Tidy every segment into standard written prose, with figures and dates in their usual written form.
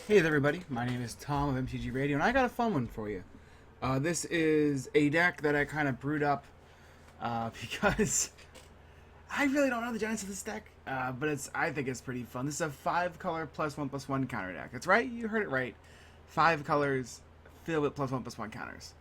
Hey there, everybody. My name is Tom of MTG Radio, and I got a fun one for you. This is a deck that I kind of brewed up because I really don't know the genesis of this deck, but I think it's pretty fun. This is a 5-color +1/+1 counter deck. That's right, you heard it right. 5 colors filled with +1/+1 counters.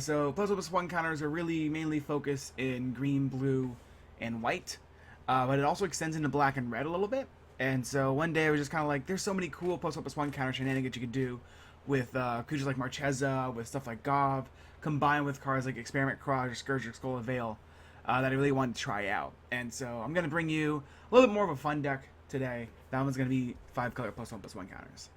So +1/+1 counters are really mainly focused in green, blue, and white, but it also extends into black and red a little bit. And so one day I was just kind of like, there's so many cool +1/+1 counter shenanigans you could do with creatures like Marchesa, with stuff like Gov, combined with cards like Experiment Cross or Scourge or Skull of Veil, that I really wanted to try out. And so I'm going to bring you a little bit more of a fun deck today. That one's going to be 5-color +1/+1 counters.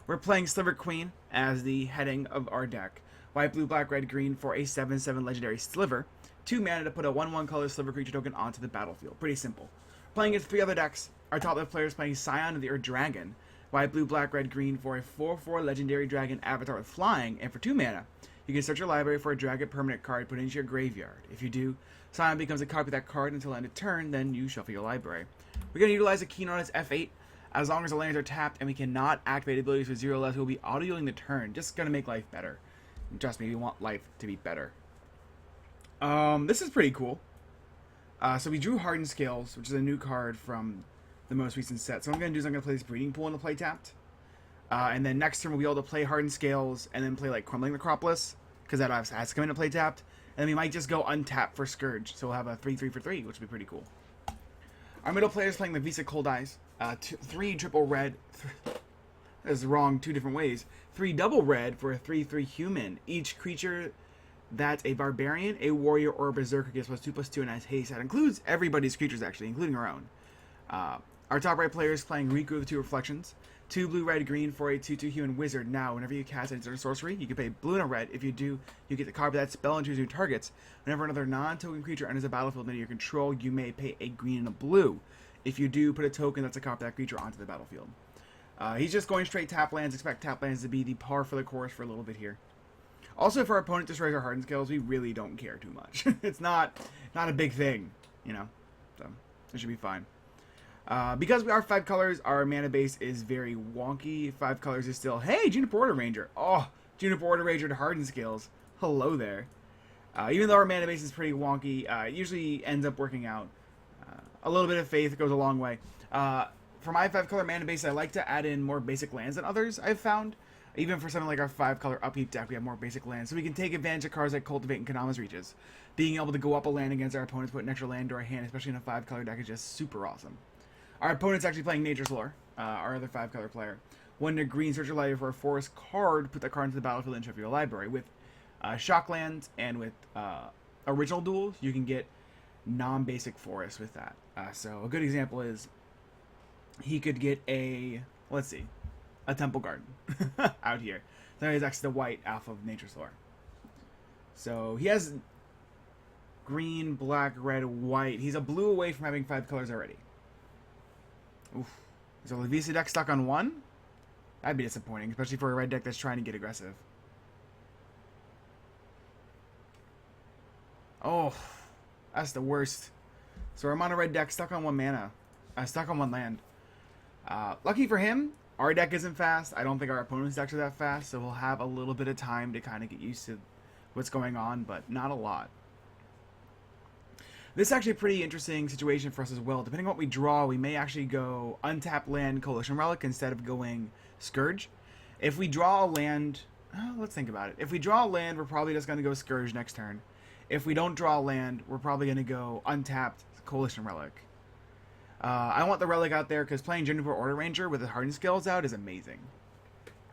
We're playing Sliver Queen as the heading of our deck. White, blue, black, red, green for a 7/7 legendary Sliver. 2 mana to put a 1/1 color Sliver creature token onto the battlefield. Pretty simple. Playing against 3 other decks. Our top left player is playing Scion of the Earth Dragon. White, blue, black, red, green for a 4/4 legendary dragon avatar with flying, and for 2 mana, you can search your library for a dragon permanent card, put it into your graveyard. If you do, Scion becomes a copy of that card until end of turn, then you shuffle your library. We're going to utilize a keynote as F8. As long as the lands are tapped and we cannot activate abilities with 0 less, we'll be auto-healing the turn. Just going to make life better. And trust me, we want life to be better. This is pretty cool. So we drew Hardened Scales, which is a new card from the most recent set. So what I'm going to do is I'm going to play this Breeding Pool in the play tapped. And then next turn we'll be able to play Hardened Scales and then play like Crumbling Necropolis, because that has to come into play tapped. And then we might just go untapped for Scourge. So we'll have a 3/3 for 3, which would be pretty cool. Our middle player is playing the Visa Cold Eyes. 3 triple red. That's wrong 2 different ways. 3 double red for a 3/3 human. Each creature that's a barbarian, a warrior, or a berserker gets +2/+2 and has haste. That includes everybody's creatures, actually, including our own. Our top right player is playing Riku with 2 reflections. 2 blue, red, green for a 2/2 human wizard. Now, whenever you cast a sorcery, you can pay blue and a red. If you do, you get to copy that spell and choose new targets. Whenever another non-token creature enters the battlefield under your control, you may pay a green and a blue. If you do, put a token that's a copy of that creature onto the battlefield. He's just going straight tap lands. Expect tap lands to be the par for the course for a little bit here. Also, if our opponent destroys our Hardened Scales, we really don't care too much. It's not a big thing, you know. So it should be fine. Because we are 5 colors, our mana base is very wonky. 5 colors is still, hey, Juniper Order Ranger. Oh, Juniper Order Ranger to Hardened Scales. Hello there. Even though our mana base is pretty wonky, it usually ends up working out. A little bit of faith goes a long way. For my 5-color mana base, I like to add in more basic lands than others, I've found. Even for something like our 5-color upheap deck, we have more basic lands, so we can take advantage of cards like Cultivate and Kanama's Reaches. Being able to go up a land against our opponents, put an extra land to our hand, especially in a 5-color deck, is just super awesome. Our opponent's actually playing Nature's Lore, our other 5-color player. When a green, search your library for a forest card, put that card into the battlefield and shuffle your library. With shock lands and with original duels, you can get non-basic forests with that. So a good example is he could get a, let's see, a Temple Garden out here. So he's actually the white alpha of Nature's Lore. So he has green, black, red, white. He's a blue away from having 5 colors already. Oof. So the VC deck stuck on 1? That'd be disappointing, especially for a red deck that's trying to get aggressive. Oh, that's the worst. So our mono red deck stuck on 1 mana. Stuck on 1 land. Lucky for him, our deck isn't fast. I don't think our opponent's decks are that fast, so we'll have a little bit of time to kind of get used to what's going on, but not a lot. This is actually a pretty interesting situation for us as well. Depending on what we draw, we may actually go untap land Coalition Relic instead of going Scourge. If we draw a land, let's think about it. If we draw a land, we're probably just going to go Scourge next turn. If we don't draw a land, we're probably going to go untapped Coalition Relic. I want the Relic out there because playing Juniper Order Ranger with the Hardened Scales out is amazing.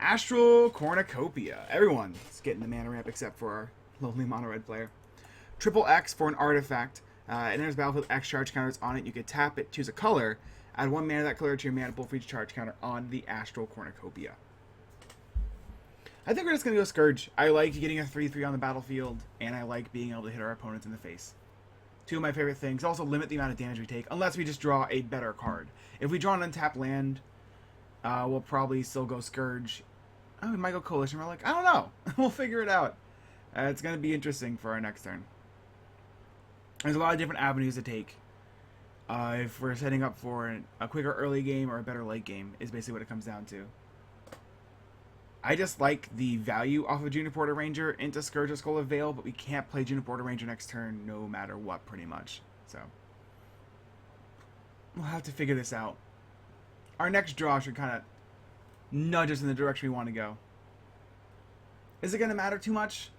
Astral Cornucopia. Everyone's getting the mana ramp except for our lonely mono red player. Triple X for an artifact. And there's battlefield X charge counters on it. You can tap it, choose a color, add 1 mana of that color to your mana pool for each charge counter on the Astral Cornucopia. I think we're just going to go Scourge. I like getting a 3/3 on the battlefield, and I like being able to hit our opponents in the face. 2 of my favorite things. Also limit the amount of damage we take, unless we just draw a better card. If we draw an untapped land, we'll probably still go Scourge. Oh, we might go Coalition Relic. I don't know. We'll figure it out. It's going to be interesting for our next turn. There's a lot of different avenues to take. If we're setting up for a quicker early game or a better late game, is basically what it comes down to. I just like the value off of Juniper Order Ranger into Scourge of Skull of Vale, but we can't play Juniper Order Ranger next turn no matter what, pretty much. So we'll have to figure this out. Our next draw should kind of nudge us in the direction we want to go. Is it going to matter too much?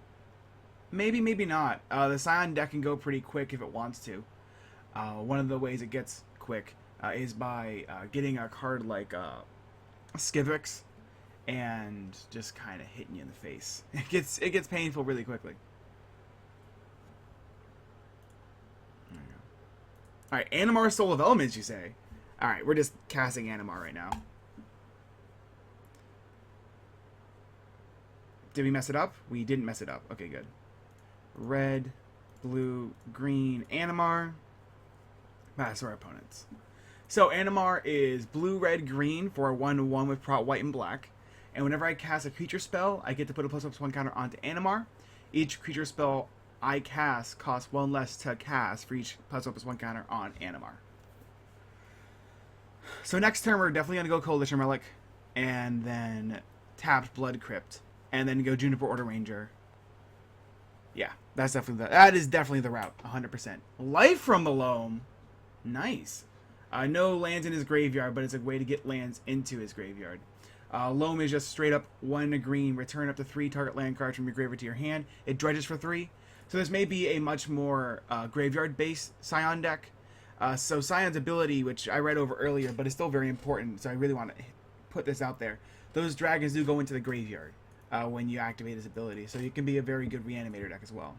Maybe, maybe not. The Scion deck can go pretty quick if it wants to. One of the ways it gets quick is by getting a card like Skivix and just kind of hitting you in the face. It gets painful really quickly. There you go. Alright, Animar Soul of Elements, you say? Alright, we're just casting Animar right now. Did we mess it up? We didn't mess it up. Okay, good. Red, blue, green, Animar. That's our opponents. So Animar is blue, red, green for a 1/1 with prot white and black. And whenever I cast a creature spell, I get to put a +1/+1 counter onto Animar. Each creature spell I cast costs 1 less to cast for each +1/+1 counter on Animar. So next turn we're definitely going to go Coalition Relic, and then tapped Blood Crypt, and then go Juniper Order Ranger. Yeah, that is definitely the route, 100%. Life from the Loam. Nice. No lands in his graveyard, but it's a way to get lands into his graveyard. Loam is just straight up 1 green, return up to 3 target land cards from your graveyard to your hand. It dredges for 3. So this may be a much more graveyard-based Scion deck. So Scion's ability, which I read over earlier, but is still very important, so I really want to put this out there. Those dragons do go into the graveyard when you activate his ability, so it can be a very good reanimator deck as well.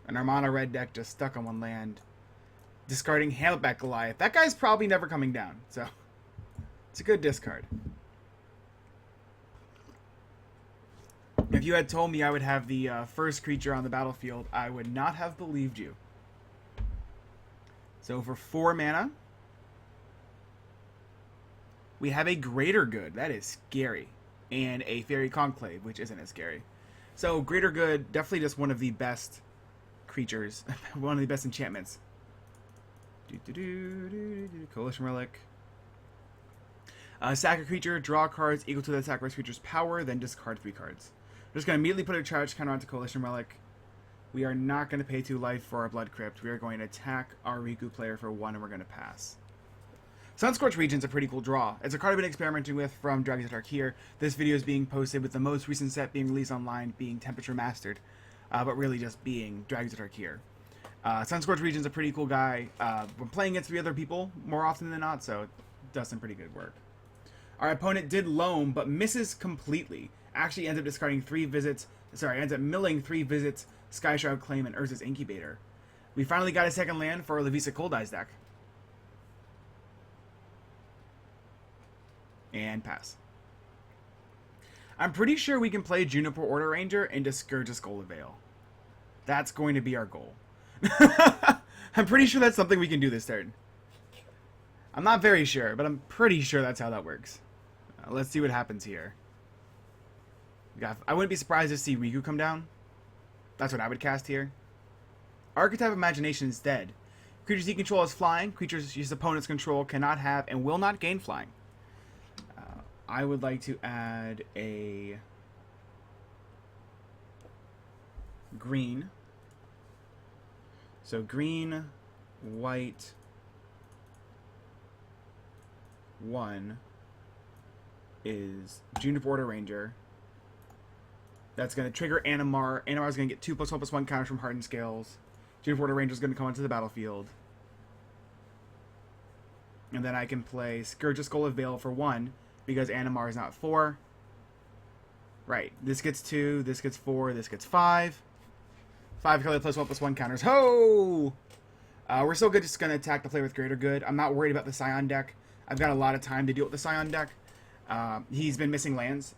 An Armana red deck just stuck on 1 land. Discarding Hamletback Goliath. That guy's probably never coming down, so it's a good discard. If you had told me I would have the first creature on the battlefield, I would not have believed you. So for 4 mana, we have a Greater Good. That is scary. And a Fairy Conclave, which isn't as scary. So Greater Good, definitely just one of the best creatures. One of the best enchantments. Coalition Relic. Sack a creature, draw cards equal to the attack creature's power, then discard 3 cards. I'm just going to immediately put a charge counter onto Coalition Relic. We are not going to pay 2 life for our Blood Crypt. We are going to attack our Riku player for 1, and we're going to pass. Sunscorch Region's a pretty cool draw. It's a card I've been experimenting with from Dragons of Tarkir. This video is being posted with the most recent set being released online being Temperature Mastered, but really just being Dragons of Tarkir. Sunscorch Region's a pretty cool guy. We're playing against 3 other people more often than not, so it does some pretty good work. Our opponent did Loam, but misses completely. Actually ends up discarding 3 visits. Sorry, ends up milling 3 visits, Skyshroud Claim, and Urza's Incubator. We finally got a second land for our Lavisa Cold Eyes deck. And pass. I'm pretty sure we can play Juniper Order Ranger into Scourge of Skull of Vale. That's going to be our goal. I'm pretty sure that's something we can do this turn. I'm not very sure, but I'm pretty sure that's how that works. Let's see what happens here. I wouldn't be surprised to see Riku come down. That's what I would cast here. Archetype of Imagination is dead. Creatures you control as flying. Creatures your opponent's control cannot have and will not gain flying. I would like to add a green. So green, white, 1 is Juniper Order Ranger. That's going to trigger Animar. Animar is going to get 2+1/+1 counters from Hardened Scales. Juniper Order Ranger is going to come onto the battlefield. And then I can play Scourge of Skull of Vale for 1 because Animar is not 4. Right. This gets 2, this gets 4, this gets 5. 5 color +1/+1 counters. Ho! We're still good, just going to attack the player with Greater Good. I'm not worried about the Scion deck. I've got a lot of time to deal with the Scion deck. He's been missing lands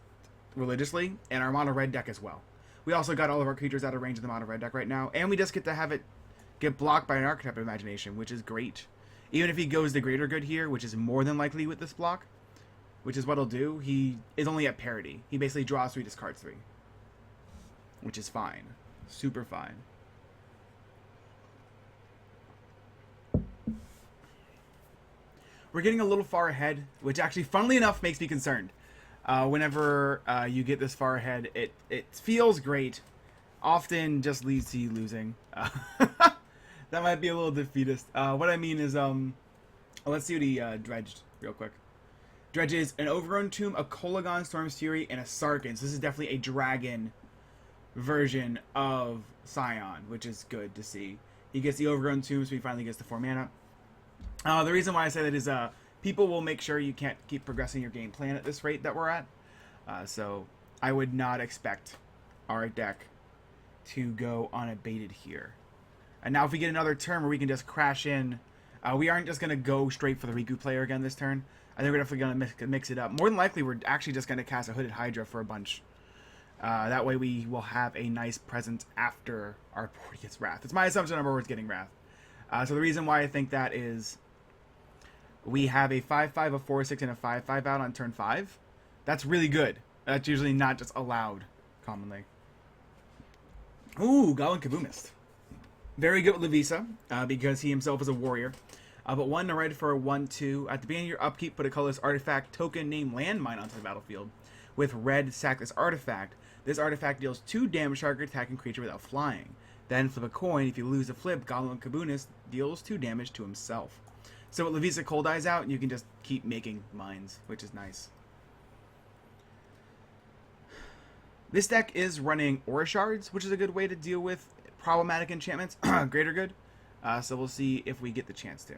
religiously, and our mono red deck as well. We also got all of our creatures out of range of the mono red deck right now, and we just get to have it get blocked by an Archetype of Imagination, which is great. Even if he goes the Greater Good here, which is more than likely with this block, which is what he'll do, he is only at parity. He basically draws 3, discards 3, which is fine. Super fine. We're getting a little far ahead, which actually, funnily enough, makes me concerned. Whenever you get this far ahead, it feels great. Often just leads to you losing. That might be a little defeatist. What I mean is, let's see what he dredged real quick. Dredges an Overgrown Tomb, a Kolagon, Storm's Fury, and a Sarkhan. So this is definitely a dragon version of Scion, which is good to see. He gets the Overgrown Tomb, so he finally gets the 4 mana. The reason why I say that is people will make sure you can't keep progressing your game plan at this rate that we're at. So I would not expect our deck to go unabated here. And now if we get another turn where we can just crash in, we aren't just going to go straight for the Riku player again this turn. I think we're definitely going to mix it up. More than likely, we're actually just going to cast a Hooded Hydra for a bunch. That way we will have a nice presence after our board gets Wrath. It's my assumption our board's getting Wrath. So the reason why I think that is we have a 5-5, a 4-6, and a 5-5 out on turn 5. That's really good. That's usually not just allowed commonly. Ooh, Goblin Kaboomist. Very good with Levisa, because he himself is a warrior. But one to write for a 1-2. At the beginning of your upkeep, put a colorless artifact token named Landmine onto the battlefield. With red, sack this artifact. This artifact deals 2 damage to target attacking creature without flying. Then flip a coin. If you lose the flip, Goblin Kaboomist deals 2 damage to himself. So with Levisa Cold Eyes out, you can just keep making mines, which is nice. This deck is running Aura Shards, which is a good way to deal with problematic enchantments. Greater good. So we'll see if we get the chance to.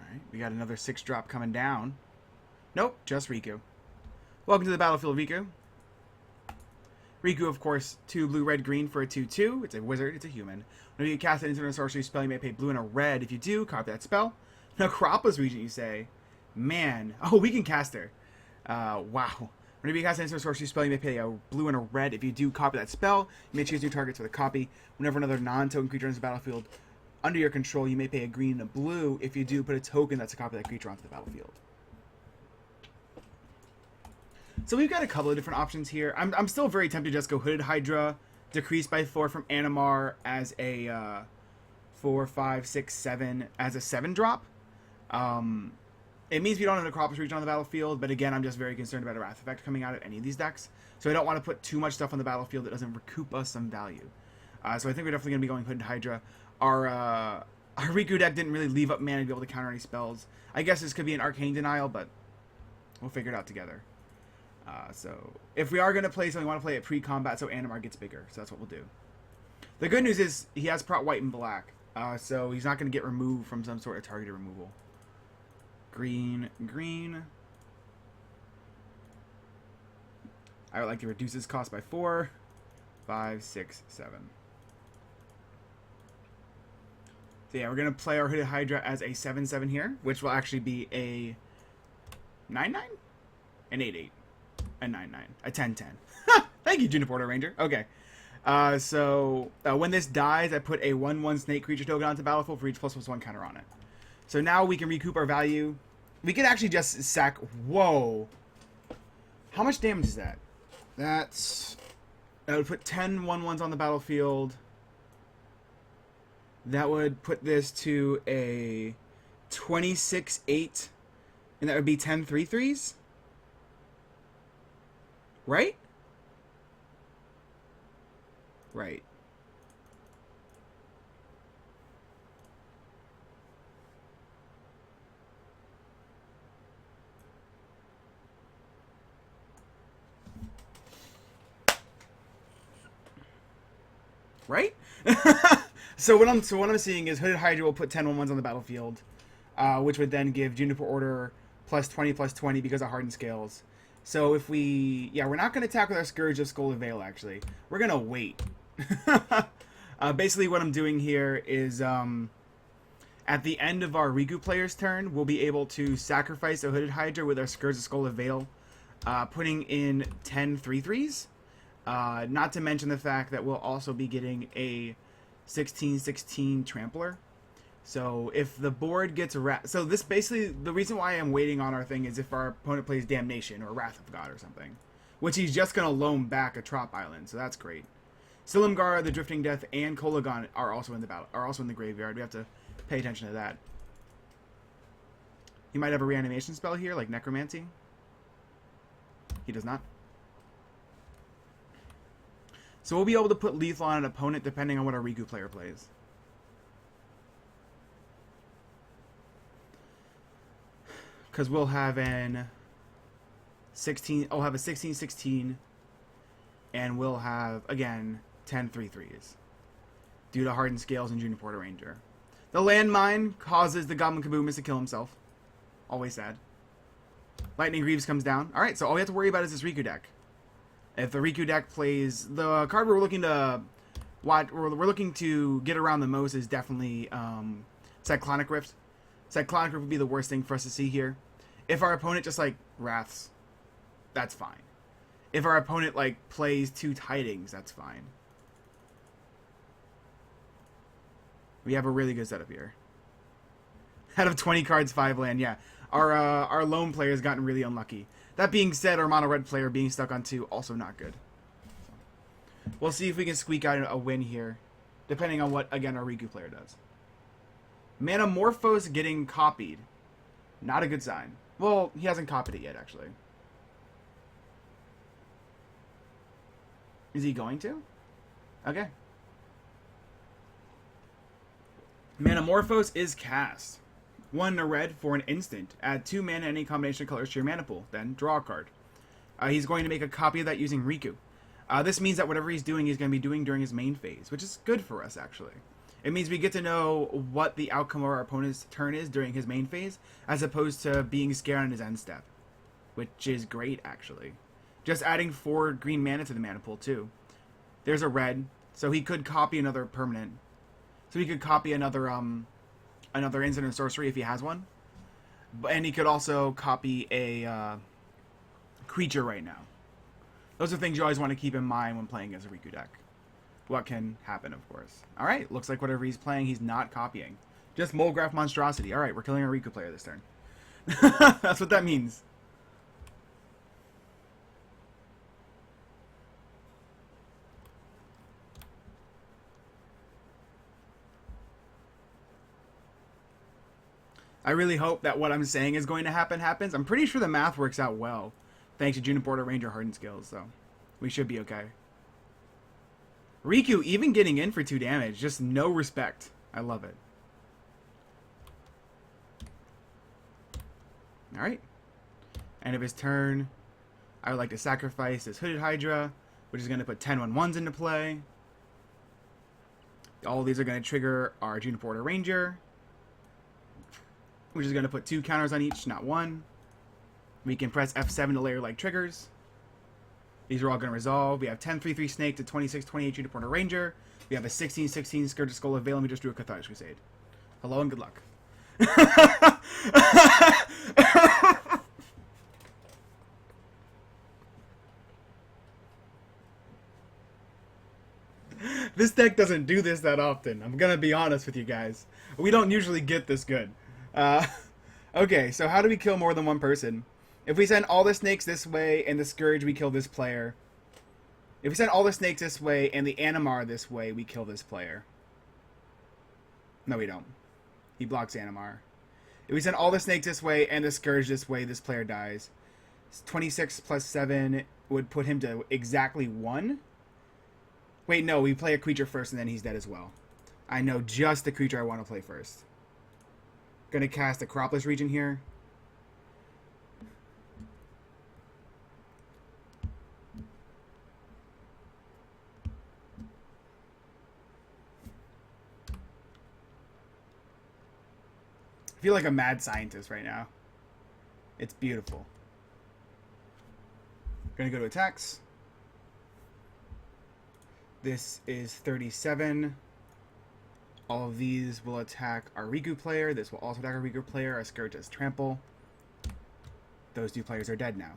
Alright, we got another 6-drop coming down. Nope, just Riku. Welcome to the battlefield, Riku. Riku, of course, 2 blue, red, green for a 2-2. It's a wizard, it's a human. Whenever you cast an instant or sorcery spell, you may pay blue and a red. If you do, copy that spell. Necropolis Regent, you say. Man. Oh, we can cast her. Wow. Whenever you cast an instant or sorcery spell, you may pay a blue and a red. If you do, copy that spell. You may choose new targets with a copy. Whenever another non-token creature enters the battlefield under your control, you may pay a green and a blue. If you do, put a token that's a copy of that creature onto the battlefield. So we've got a couple of different options here. I'm still very tempted to just go Hooded Hydra, decrease by 4 from Animar as a 4, 5, 6, 7 as a 7-drop. It means we don't have Necropolis Regent on the battlefield, but again, I'm just very concerned about a Wrath effect coming out of any of these decks. So I don't want to put too much stuff on the battlefield that doesn't recoup us some value. So I think we're definitely going to be going Hooded Hydra. Our Riku deck didn't really leave up mana to be able to counter any spells. I guess this could be an Arcane Denial, but we'll figure it out together. So if we are going to play something, we want to play it pre-combat so Animar gets bigger. So that's what we'll do. The good news is he has Prot White and Black. So he's not going to get removed from some sort of targeted removal. Green, green. I would like to reduce his cost by 4, 5, 6, 7. So yeah, we're going to play our Hooded Hydra as a 7-7 here, which will actually be a 9-9? An 8-8. A 9-9. A 10-10. Thank you, Juniper Ranger. Okay. So when this dies, I put a 1/1 snake creature token onto the battlefield for each ++1 counter on it. So now we can recoup our value. We can actually just sack... Whoa. How much damage is that? That would put 10 1/1s on the battlefield. That would put this to a 26-8. And that would be 10 3/3s? Right? Right. Right? So what I'm seeing is Hooded Hydra will put 10 1/1s on the battlefield, which would then give Juniper Order +20/+20 because of Hardened Scales. So if we... Yeah, we're not going to attack with our Scourge of Skull of Veil, actually. We're going to wait. Basically what I'm doing here is at the end of our Riku player's turn, we'll be able to sacrifice a Hooded Hydra with our Scourge of Skull of Veil, putting in 10 3/3s. Not to mention the fact that we'll also be getting a 16/16 Trampler. So if the board gets so this basically, the reason why I'm waiting on our thing is if our opponent plays Damnation or Wrath of God or something, which he's just going to loan back a Trop Island, so that's great. Silumgar, the Drifting Death, and Kolagon are also in the graveyard. We have to pay attention to that. He might have a reanimation spell here, like Necromancy. He does not. So we'll be able to put lethal on an opponent depending on what our Riku player plays. Because we'll have an 16... I'll have a 16-16. And we'll have, again, 10 3/3s. Due to Hardened Scales and Junior Porter Ranger. The landmine causes the Goblin Kaboomus to kill himself. Always sad. Lightning Greaves comes down. Alright, so all we have to worry about is this Riku deck. If the Riku deck plays... The card we're looking to... We're looking to get around the most is definitely Cyclonic Rift. Cyclonic Rift would be the worst thing for us to see here. If our opponent just, like, Wraths, that's fine. If our opponent, like, plays 2 Tidings, that's fine. We have a really good setup here. Out of 20 cards, 5 land, yeah. Our lone player has gotten really unlucky. That being said, our mono red player being stuck on 2, also not good. So, we'll see if we can squeak out a win here, depending on what, again, our Riku player does. Manamorphose getting copied. Not a good sign. Well, he hasn't copied it yet, actually. Is he going to? Okay. Manamorphose is cast. 1 red for an instant. Add 2 mana any combination of colors to your mana pool. Then draw a card. He's going to make a copy of that using Riku. This means that whatever he's doing, he's going to be doing during his main phase, which is good for us, actually. It means we get to know what the outcome of our opponent's turn is during his main phase, as opposed to being scared on his end step, which is great, actually. Just adding 4 green mana to the mana pool, too. There's a red, so he could copy another permanent. So he could copy another instant or sorcery if he has one. And he could also copy a creature right now. Those are things you always want to keep in mind when playing as a Riku deck. What can happen, of course. Alright, looks like whatever he's playing, he's not copying. Just Molgraph Monstrosity. Alright, we're killing a Riku player this turn. That's what that means. I really hope that what I'm saying is going to happen happens. I'm pretty sure the math works out well. Thanks to Junior Porter Ranger Hardened Skills, so we should be okay. Riku even getting in for 2 damage. Just no respect. I love it. Alright. End of his turn. I would like to sacrifice this Hooded Hydra, which is going to put 10/1/1s into play. All of these are going to trigger our Junior Porter Ranger, which is going to put 2 counters on each, not 1. We can press F7 to layer like triggers. These are all going to resolve. We have 10 3/3 Snake to 26/28 Junior Porter Ranger. We have a 16/16 Scourge of Skull of Veil, and we just do a Cathartic Crusade. Hello and good luck. This deck doesn't do this that often. I'm going to be honest with you guys. We don't usually get this good. Okay, so how do we kill more than one person? If we send all the snakes this way and the Scourge, we kill this player. If we send all the snakes this way and the Animar this way, we kill this player. No, we don't. He blocks Animar. If we send all the snakes this way and the Scourge this way, this player dies. 26 plus 7 would put him to exactly 1. Wait, no, we play a creature first and then he's dead as well. I know just the creature I want to play first. Gonna cast Acropolis Region here. I feel like a mad scientist right now. It's beautiful. Gonna go to attacks. This is 37. All of these will attack our Riku player. This will also attack our Riku player. Our Scourge does trample. Those 2 players are dead now.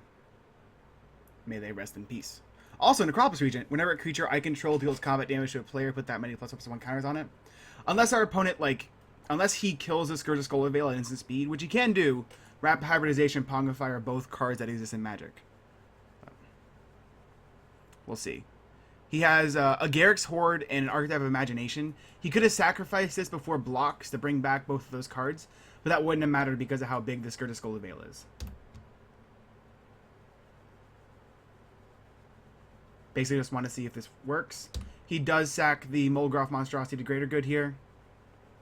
May they rest in peace. Also, in Acropolis Region, whenever a creature I control deals combat damage to a player, put that many +1/+1 counters on it. Unless our opponent, unless he kills the Scourge of Skull of Veil at instant speed, which he can do, Rapid Hybridization, Pongify are both cards that exist in Magic. We'll see. He has a Garrick's Horde and an Archetype of Imagination. He could have sacrificed this before blocks to bring back both of those cards, but that wouldn't have mattered because of how big the Skirt of Skull Veil is. Basically just want to see if this works. He does sack the Molgroth Monstrosity to Greater Good here.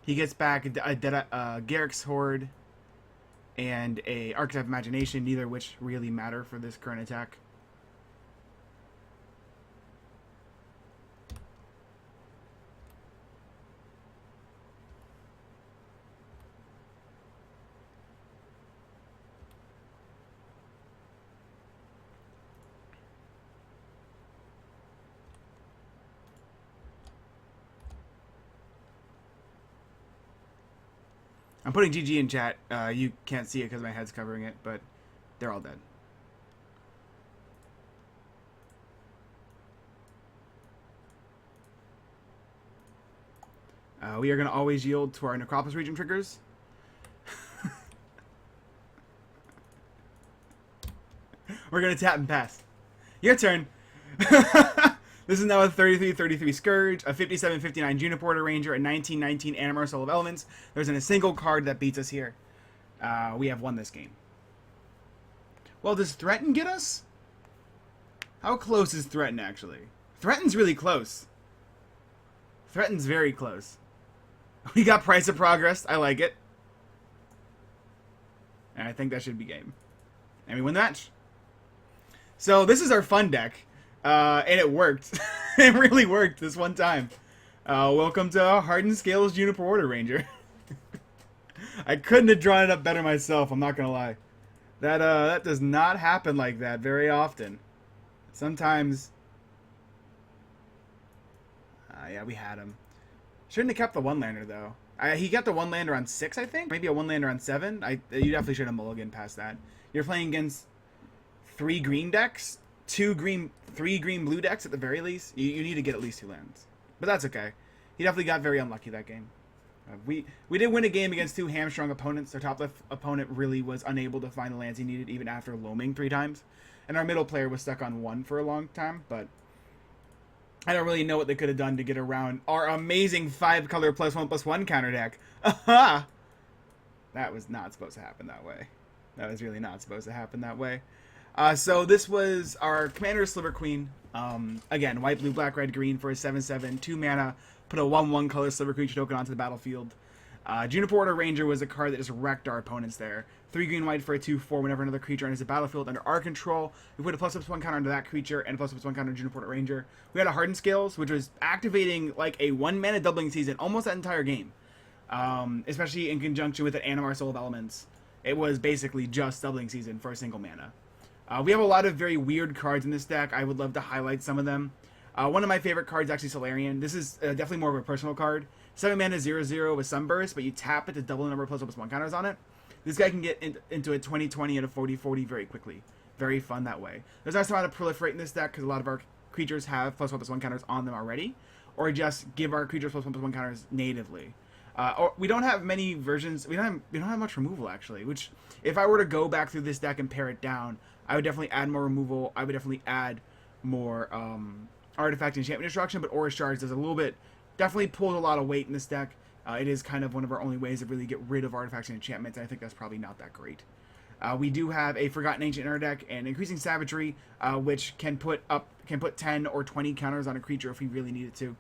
He gets back a Garrick's Horde and a Archetype of Imagination, neither of which really matter for this current attack. I'm putting GG in chat. You can't see it because my head's covering it, but they're all dead. We are going to always yield to our Necropolis region triggers. We're going to tap and pass. Your turn. This is now a 33-33 Scourge, a 57-59 Juniper Ranger, a 19-19 Animar Soul of Elements. There isn't a single card that beats us here. We have won this game. Well, does Threaten get us? How close is Threaten, actually? Threaten's really close. Threaten's very close. We got Price of Progress. I like it. And I think that should be game. And we win the match. So this is our fun deck. And it worked. It really worked this one time. Welcome to Hardened Scales Juniper Order Ranger. I couldn't have drawn it up better myself, I'm not gonna lie. That does not happen like that very often. Sometimes... yeah, we had him. Shouldn't have kept the one-lander, though. He got the one-lander on 6, I think? Maybe a one-lander on 7? You definitely should have mulliganed past that. You're playing against 3 green decks? 3 green blue decks at the very least. You need to get at least 2 lands, but that's okay. He definitely got very unlucky that game. We did win a game against 2 hamstrung opponents. Our top left opponent really was unable to find the lands he needed even after loaming 3 times, and our middle player was stuck on 1 for a long time. But I don't really know what they could have done to get around our amazing 5-color +1/+1 counter deck. Aha! That was not supposed to happen that way. That was really not supposed to happen that way. So this was our Commander Sliver Queen. Again, white, blue, black, red, green for a 7/7, 2 mana. Put a 1/1 color Sliver Creature token onto the battlefield. Juniper Order Ranger was a card that just wrecked our opponents there. 3 green, white for a 2/4. Whenever another creature enters the battlefield under our control, we put a ++1 counter onto that creature and a ++1 counter on Juniper Order Ranger. We had a Hardened Scales, which was activating like a 1-mana doubling season almost that entire game. Especially in conjunction with an Animar Soul of Elements. It was basically just doubling season for a single mana. We have a lot of very weird cards in this deck. I would love to highlight some of them. One of my favorite cards is actually Solarian. This is definitely more of a personal card. 7 mana 0/0 with Sunburst, but you tap it to double the number of ++1 counters on it. This guy can get into a 20/20 and a 40/40 very quickly. Very fun that way. There's not a lot of proliferate in this deck because a lot of our creatures have +1/+1 counters on them already, or just give our creatures +1/+1 counters natively. Or we don't have many versions. We don't have much removal actually. Which, if I were to go back through this deck and pare it down, I would definitely add more removal. I would definitely add more artifact and enchantment destruction. But Aura Shards does a little bit. Definitely pulls a lot of weight in this deck. It is kind of one of our only ways to really get rid of artifacts and enchantments. And I think that's probably not that great. We do have a Forgotten Ancient in our deck and Increasing Savagery, which can put 10 or 20 counters on a creature if we really needed to,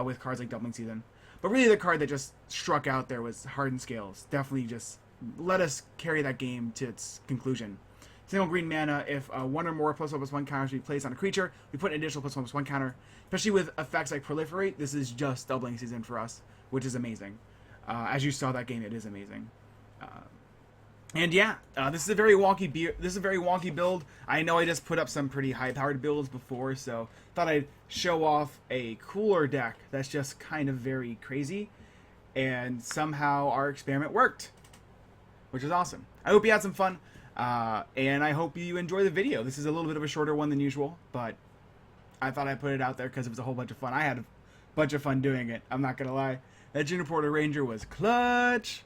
with cards like Doubling Season. But really, the card that just struck out there was Hardened Scales. Definitely just let us carry that game to its conclusion. Single green mana, if 1 or more +1/+1 counters be placed on a creature, we put an additional +1/+1 counter. Especially with effects like Proliferate, this is just doubling season for us, which is amazing. As you saw that game, it is amazing. And yeah, this is a very wonky build. I know I just put up some pretty high-powered builds before, so thought I'd show off a cooler deck that's just kind of very crazy. And somehow our experiment worked, which is awesome. I hope you had some fun, and I hope you enjoy the video. This is a little bit of a shorter one than usual, but I thought I'd put it out there because it was a whole bunch of fun. I had a bunch of fun doing it, I'm not going to lie. That Juniper Order Ranger was clutch.